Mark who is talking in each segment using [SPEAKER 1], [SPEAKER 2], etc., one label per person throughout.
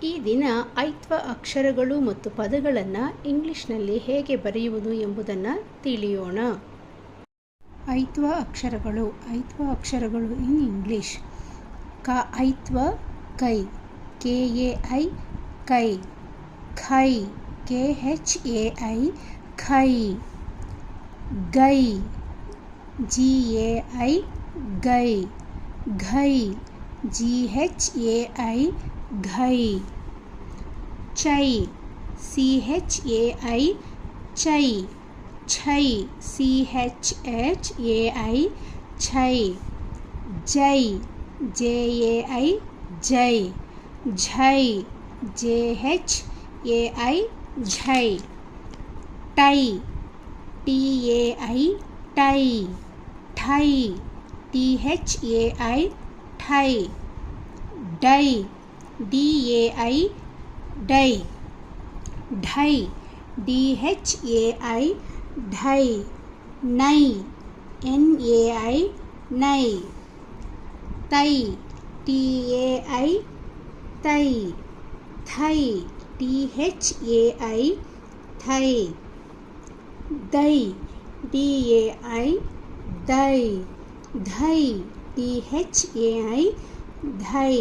[SPEAKER 1] ಈ ದಿನ ಐತ್ವ ಅಕ್ಷರಗಳು ಮತ್ತು ಪದಗಳನ್ನು ಇಂಗ್ಲಿಷ್ನಲ್ಲಿ ಹೇಗೆ ಬರೆಯುವುದು ಎಂಬುದನ್ನು ತಿಳಿಯೋಣ. ಐತ್ವ ಅಕ್ಷರಗಳು ಇನ್ ಇಂಗ್ಲಿಷ್. ಕ ಐತ್ವ ಕೈ, KAI ಕೈ. ಖೈ, KHAI ಖೈ. ಗೈ, GAI ಗೈ. ಘೈ, GHAI ಘೈ. ಚೈ, CHAI ಚೈ. ಛೈ, CHHAI ಛೈ. ಜೈ, JAI ಜೈ. ಝೈ, JHAI ಝೈ. ಟೈ, TAI ಟೈ. ಠೈ, THAI ಠೈ. ಡೈ, DAI ಡೈ. ಢೈ, DHAI ಢೈ. ನೈ, NAI ನೈ. ತೈ, TAI ತೈ. ಥೈ, THAI ಥೈ. ದೈ, DAI ದೈ. ಧೈ, THAI ಧೈ.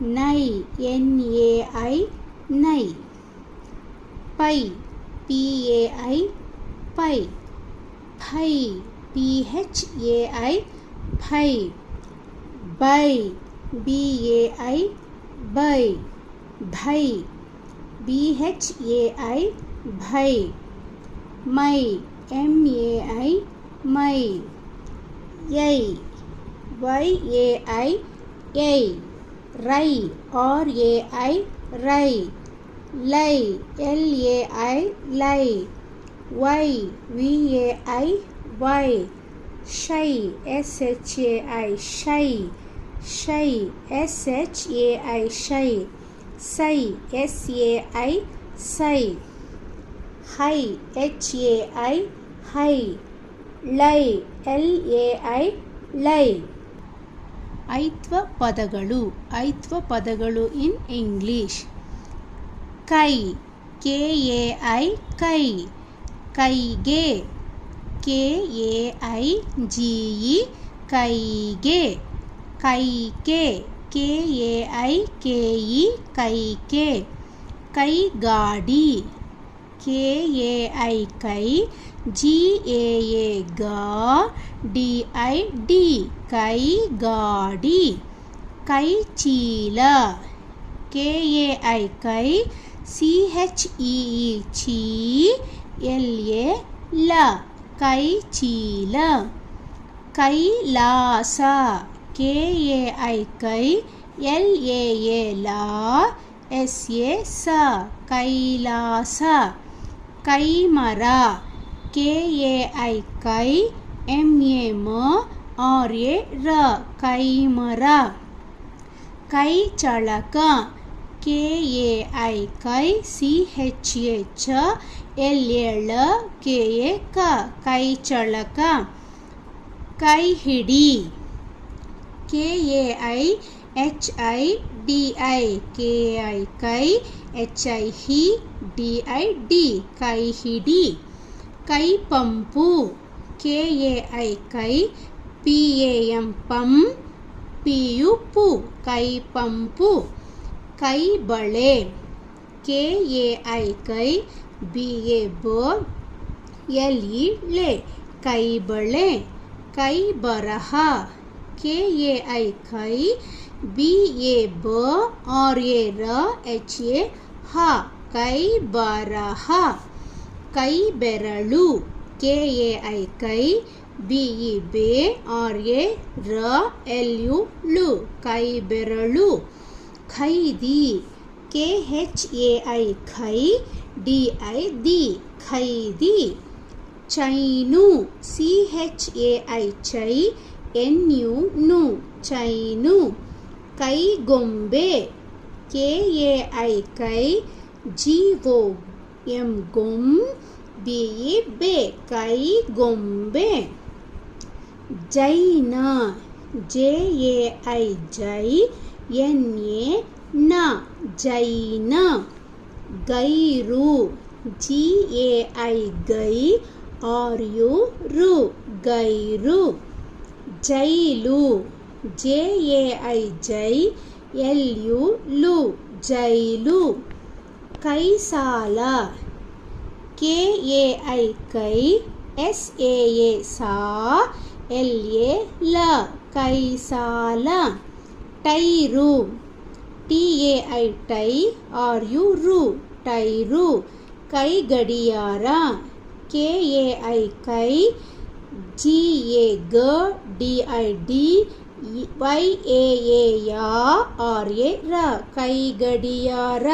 [SPEAKER 1] ನೈ, NAI ನೈ. ಪೈ, PAI ಪೈ. ಫೈ, PHAI ಫೈ. ಬೈ, BAI ಬೈ. ಭೈ, BHAI ಭೈ. ಮೈ, MAI ಮೈ. ಯೈ, YAI ಯೈ. ರೈ, RAI ರೈ. ಲೈ, LAI ಲೈ. ವೈ, VAI ವೈ. ಶೈ, SHAI ಶೈ. ಶೈ, SHAI ಶೈ. ಸೈ, SAI ಸೈ. ಹೈ, HAI ಹೈ. ಲೈ, LAI ಲೈ. ಐತ್ವ ಪದಗಳು ಇನ್ ಇಂಗ್ಲಿಷ್. ಕೈ, KAI ಕೈ. ಕೈಗೆ, KAIGE ಕೈಗೆ. Kaikeyi, KAI KE Kaikeyi. ಕೈಗಾಡಿ, KAI ಕೈ. GAA ಗಾ. DID ಕೈಗಾಡಿ. ಕೈಚೀಲ, KAI ಕೈ. CHEE ಚೀ. LA ಲ ಕೈಚೀಲ. ಕೈಲಾಸ, KAI ಕೈ. LAA ಲಾ. SA ಸ ಕೈಲಾಸ. ಕೈಮರ, KAI ಕೈ. MA ಮ. RA ರ ಕೈಮರ. ಕೈಚಳಕ, KAI ಕೈ. CHA ಚ. LA ಳ. KA ಕ ಕೈಚಳಕ. ಕೈಹಿಡಿ, KAI HI DI KAI ಕೈ. HI ಹಿ. DI ಡಿ ಕೈಹಿಡಿ. ಕೈಪಂಪು, KAI ಕೈ. PAM ಪಂ. PU ಪು ಕೈಪಂಪು. ಕೈಬಳೆ, KAI ಕೈ. BA ಬ. LE ಳೆ ಕೈಬಳೆ. ಕೈಬರಹ, KAI ಕೈ. BA ಬ. RA ರ. HA ಹ ಕೈಬರಹ. ಕೈಬೆರಳು, KAI ಕೈ. BE be. RA ರ. LU ಳು ಕೈಬೆರಳು. ಖೈದಿ, KHAI ಖೈ. DI ದಿ ಖೈದಿ. ಚೈನು, CHAI ಚೈ. NU ನು ಚೈನು. ಕೈಗೊಂಬೆ, KAI ಕೈ. GOM ಗೊಂ. BE ಬೆ ಕೈಗೊಂಬೆ. ಜೈನ, JAI ಜೈ. NA ನ జైన గైరు GAI గై RU గైరు జైలు JAI జై LU జైలు కైసాల KAI కై SAA సా LA కైసాల టైరు TAI టై RU టైరు కై గడియార KAI కై GA DID YAA RA కై గడియార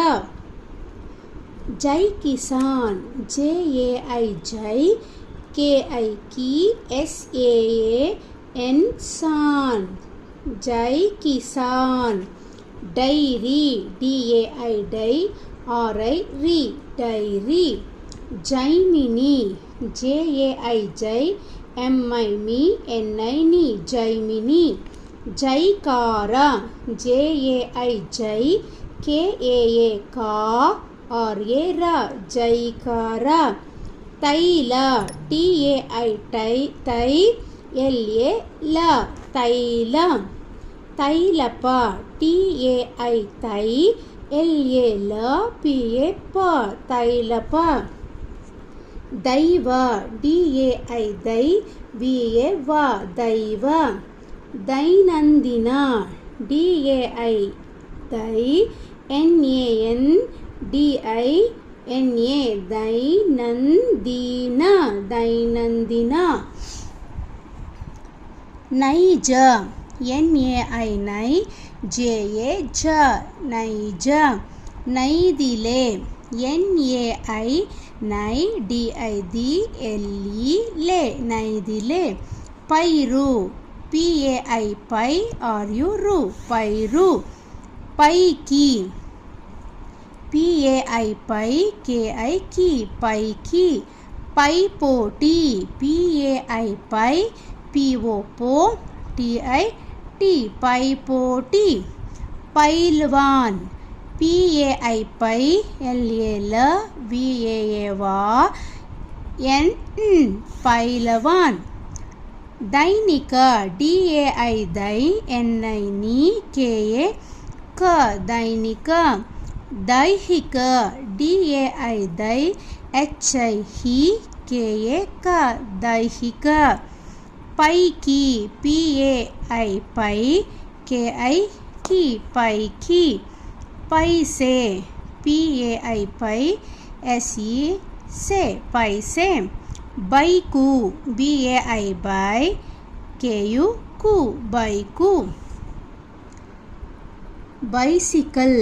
[SPEAKER 1] జై కిసాన్ JAI జై KI కి SAAN సాన్ జై కిసాన్ డైరీ DAI డై RI డైరీ జైమిని JAI జై MIMI NI జైమిని జైకార JAI జై KAA కా RA జైకార తైల TAI టై తై LA తైల తైలప TAI తై LA PA తైలప దైవ DAI దై VA దైవ దైనందిన DAI దై NAN DINA దైనందిన దైనందిన నైజ NAI నై JA నైజ నైదిలే NAI నై DID LE నైదిలే పైరు PAI పై RU పైరు పైకి PAI పై KI కి పైకి పైపోటి PAI పై PO పో TI పైపోటి పైల్వాన్ PAI పై LA VAA N పైలవాన్ దైనిక DAI దై NI ని KA క దైనిక దైహిక DAI దై HI హి KA క దైహిక పైకి PAI పై KI కి పైకి పైసే PAI పై SE సే పైసే బైకు BAI బై KU కు బైకు బైసికల్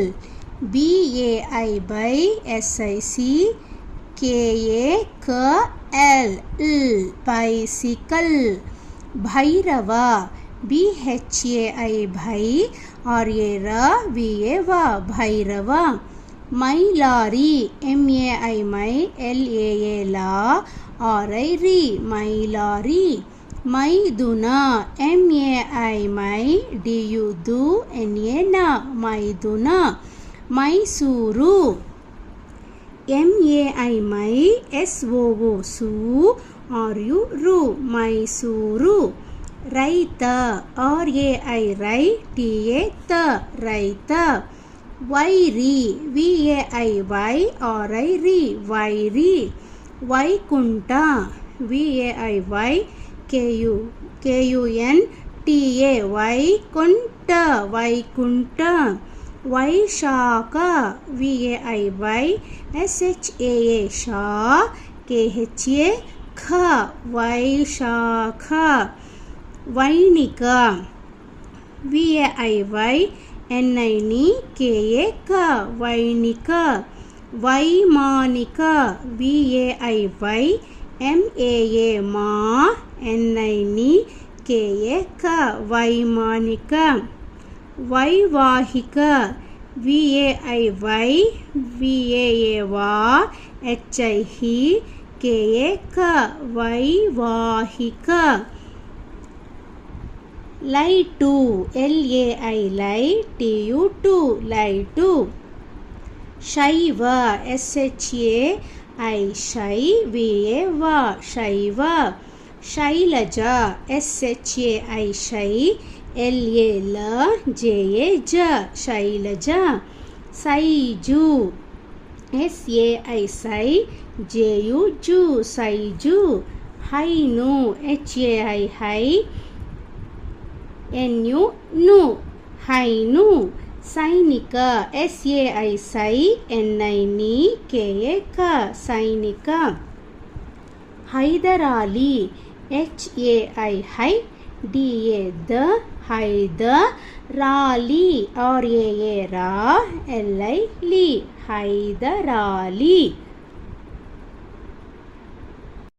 [SPEAKER 1] BAI బై SIC KA KL bicycle Bhairava BHAI భై RA VA భైరవ మైలారి MAI మై LAA RI మైలారి మైదున MAI మై DU NA మైదున మైసూరు MAI మై SOO సు RU మైసూరు రైత RAI రై TA రైత వైరి VAI వై RI వైరి వైకుంఠ VAI వై KUN TA వైకుంఠ వైకుంఠ వైశాఖ VAI వై SHAA షా KHA ఖ వైశాఖ వైనిక VAI వై NI ని KA క వైనిక వైమానిక VAI వై MAA మా NI ని KA క వైమానిక వైవాహిక VAI వై VAA వా HI హి KA క వైవాహిక లైటు LAI లై TU లైటు ಶೈವ SHAI ಶೈ VA ಶೈವ Shailaja SHAI ಶೈ LALJA Shailaja size SAI ಸೈ JU ಸೈಜು ಹೈನು HAI ಹೈ NU ನು ಹೈನು ಸೈನಿಕ SAI ಸೈ NI KA ಕ ಸೈನಿಕ ಹೈದರಾಲಿ HAI ಹೈ DA ದ ಹೈದ ರಾಲಿ RAA ರಾ LI ಲಿ ಹೈದರಾಲಿ